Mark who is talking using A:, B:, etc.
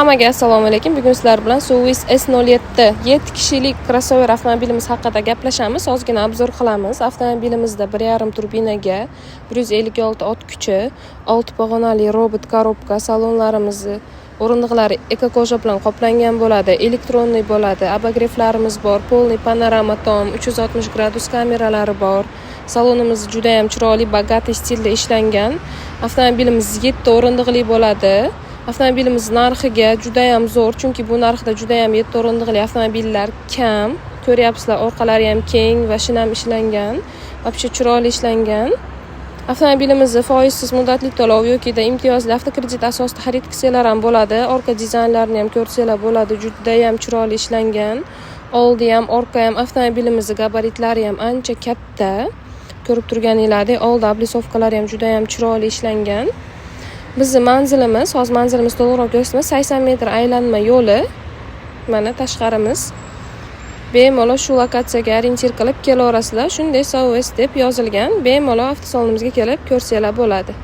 A: Hammaga assalomu alaykum. Bugun sizlar bilan Suvis S07 7 kishilik crossover avtomobilimiz haqida gaplashamiz. Ozgina obzor qilamiz. Avtomobilimizda 1.5 turbinaga 156 ot kuchi, 6 pog'onali robot korobka, salonlarimiz o'rindiqlari ekokoja bilan qoplangan bo'ladi, elektronli bo'ladi, abagreflarimiz bor, polniy panorama tom, 360 gradus kameralari bor. Salonimiz juda ham chiroyli, bogatiy stilda ishlangan. Avtomobilimiz 7 o'rindiqli bo'ladi. Avtomobilimiz narxiga juda ham zo'r, chunki bu narxda juda ham 7 o'rindiqli avtomobillar kam. Ko'ryapsizlar, orqalari ham keng va shinam ishlangan, вообще chiroyli ishlangan. Avtomobilimizni foizsiz muddatli to'lov yoki imtiyozli avtokredit asosida xarid qilsalar ham bo'ladi. Orqa dizaynlarini ham ko'rsalar bo'ladi, juda ham chiroyli ishlangan. Oldi ham, orqa ham. Avtomobilimizning gabaritlari ham ancha katta. Ko'rib turganinglardek, oldi oblisovkalari ham juda ham chiroyli ishlangan. Bizning manzilimiz to'g'riroq ko'rsatma 80 metr aylanma yo'li. Mana tashqarimiz. Bemalol shu lokatsiyaga orientir qilib kelaverasizlar. Shunday Suvis deb yozilgan. Bemalol avtosalonimizga kelib ko'rsanglar bo'ladi.